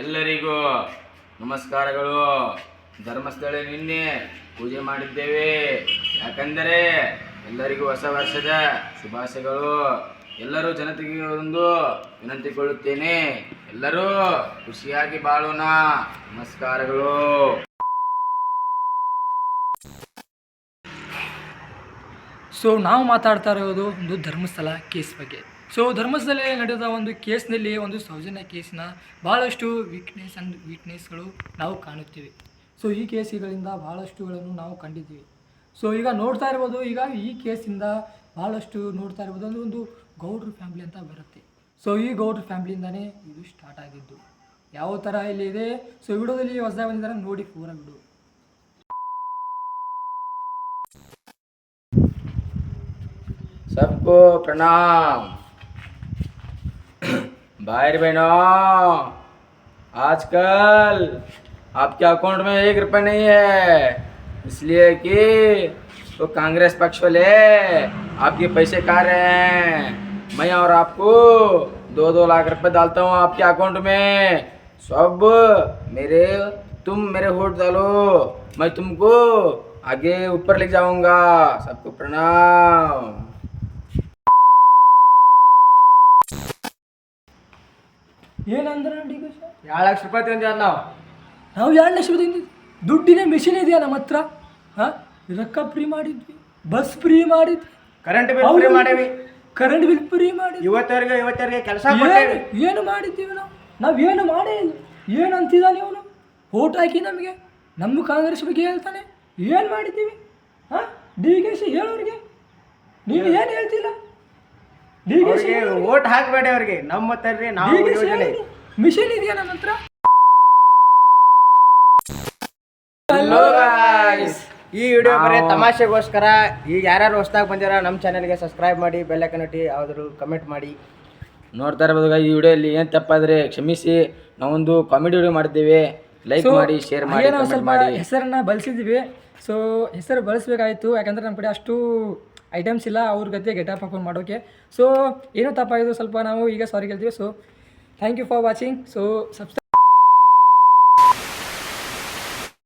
ಎಲ್ಲರಿಗೂ ನಮಸ್ಕಾರಗಳು. ಧರ್ಮಸ್ಥಳ ನಿನ್ನೆ ಪೂಜೆ ಮಾಡಿದ್ದೇವೆ. ಯಾಕಂದರೆ ಎಲ್ಲರಿಗೂ ಹೊಸ ವರ್ಷದ ಶುಭಾಶಯಗಳು. ಎಲ್ಲರೂ ಜನತೆಗೆ ಒಂದು ವಿನಂತಿಕೊಳ್ಳುತ್ತೇನೆ, ಎಲ್ಲರೂ ಖುಷಿಯಾಗಿ ಬಾಳೋಣ. ನಮಸ್ಕಾರಗಳು. ಸೊ ನಾವು ಮಾತಾಡ್ತಾ ಇರೋದು ಒಂದು ಧರ್ಮಸ್ಥಳ ಕೇಸ್ ಬಗ್ಗೆ. ಸೊ ಧರ್ಮಸ್ಥಳದಲ್ಲಿ ನಡೆದ ಒಂದು ಕೇಸ್ನಲ್ಲಿ ಒಂದು ಸೌಜನ್ಯ ಕೇಸಿನ ಭಾಳಷ್ಟು ವೀಕ್ನೆಸ್ಗಳು ನಾವು ಕಾಣುತ್ತೀವಿ. ಸೊ ಈ ಕೇಸುಗಳಿಂದ ಭಾಳಷ್ಟುಗಳನ್ನು ನಾವು ಕಂಡಿದ್ದೀವಿ. ಸೊ ಈಗ ನೋಡ್ತಾ ಇರ್ಬೋದು, ಈಗ ಈ ಕೇಸಿಂದ ಭಾಳಷ್ಟು ನೋಡ್ತಾ ಇರ್ಬೋದು ಒಂದು ಗೌಡ್ರ ಫ್ಯಾಮ್ಲಿ ಅಂತ ಬರುತ್ತೆ. ಸೊ ಈ ಗೌಡ್ರ ಫ್ಯಾಮ್ಲಿಯಿಂದನೇ ಇದು ಸ್ಟಾರ್ಟ್ ಆಗಿದ್ದು. ಯಾವ ಥರ ಇಲ್ಲಿ ಇದೆ, ಸೊ ವಿಡಿಯೋದಲ್ಲಿ ಹೊಸದಾಗಿ ಬಂದಿದ್ದಾರೆ, ನೋಡಿ ಪೂರ ವಿಡಿಯೋ. सबको प्रणाम. भाई बहनों, आजकल आपके अकाउंट में 1 रुपये नहीं है, इसलिए कि तो कांग्रेस पक्ष वाले आपके पैसे खा रहे हैं. मैं और आपको 2-2 लाख रुपए डालता हूँ आपके अकाउंट में. सब तुम मेरे वोट डालो, मैं तुमको आगे ऊपर ले जाऊंगा. सबको प्रणाम. ಏನಂದ್ರೆ ಡಿ ಕೆ ಸರ್ 2 ಲಕ್ಷ ರೂಪಾಯಿ ತಂದಿದ್ದಾರೆ. ನಾವು 2 ಲಕ್ಷ ರೂಪಾಯಿ ದುಡ್ಡಿನ ಮಿಷಿನ್ ಇದೆಯಾ ನಮ್ಮ ಹತ್ರ? ಹಾಂ, ರೊಕ್ಕ ಫ್ರೀ ಮಾಡಿದ್ವಿ, ಬಸ್ ಫ್ರೀ ಮಾಡಿದ್ವಿ, ಕರೆಂಟ್ ಬಿಲ್ ಫ್ರೀ ಮಾಡೇವಿ, ಕರೆಂಟ್ ಬಿಲ್ ಫ್ರೀ ಮಾಡಿ ಇವತ್ತವರೆಗೆ ಕೆಲಸ ಏನು ಮಾಡಿದ್ದೀವಿ ನಾವು ಏನು ಮಾಡೇ ಇಲ್ಲ. ಏನು ಅಂತಿದ್ದಾನೆ ಇವನು? ಓಟ್ ಹಾಕಿ ನಮಗೆ ನಮ್ಮ ಕಾಂಗ್ರೆಸ್ ಬಗ್ಗೆ ಹೇಳ್ತಾನೆ. ಏನು ಮಾಡಿದ್ದೀವಿ? ಹಾಂ, ಡಿ ಕೆ ಸಿ ಹೇಳೋರಿಗೆ ನೀವು ಏನು ಹೇಳ್ತಿಲ್ಲ. ಡಿ ಕೆ ಸಿ ಓಟ್ ಹಾಕಬೇಡಿ ಅವ್ರಿಗೆ. ನಮ್ಮ ತರ್ರಿ ನಾವು ಯೋಜನೆ ಮಿಷಿನ್ ಇದೆಯಾ ನಮ್ಮ ಹತ್ರ? ಹಲೋ ಗಾಯ್ಸ್, ಈ ವಿಡಿಯೋ ಬರೀ ತಮಾಷೆಗೋಸ್ಕರ. ಈಗ ಯಾರ್ಯಾರು ಹೊಸದಾಗಿ ಬಂದಿರ ನಮ್ಮ ಚಾನಲ್ಗೆ ಸಬ್ಸ್ಕ್ರೈಬ್ ಮಾಡಿ, ಬೆಲ್ ಐಕಾನ್ ಒತ್ತಿ, ಯಾವ್ದಾದ್ರು ಕಮೆಂಟ್ ಮಾಡಿ. ನೋಡ್ತಾ ಇರ್ಬೋದು ಈ ವಿಡಿಯೋಲಿ ಏನು ತಪ್ಪಾದರೆ ಕ್ಷಮಿಸಿ. ನಾವೊಂದು ಕಾಮಿಡಿ ವಿಡಿಯೋ ಮಾಡಿದ್ದೇವೆ. ಲೈಕ್ ಮಾಡಿ, ಶೇರ್ ಮಾಡಿ, ನಾವು ಕಮೆಂಟ್ ಸ್ವಲ್ಪ ಮಾಡಿ. ಹೆಸರನ್ನು ಬಳಸಿದ್ವಿ. ಸೊ ಹೆಸರು ಬಳಸಬೇಕಾಯಿತು, ಯಾಕಂದರೆ ನಮ್ಮ ಕಡೆ ಅಷ್ಟು ಐಟಮ್ಸ್ ಇಲ್ಲ ಅವ್ರ ಗತಿ ಗೆಟಪ್ ಹಾಕೊಂಡು ಮಾಡೋಕ್ಕೆ. ಸೊ ಏನೂ ತಪ್ಪಾಗಿದ್ದು ಸ್ವಲ್ಪ ನಾವು ಈಗ ಸಾರಿ ಕೇಳ್ತೀವಿ. So thank you for watching. So subscribe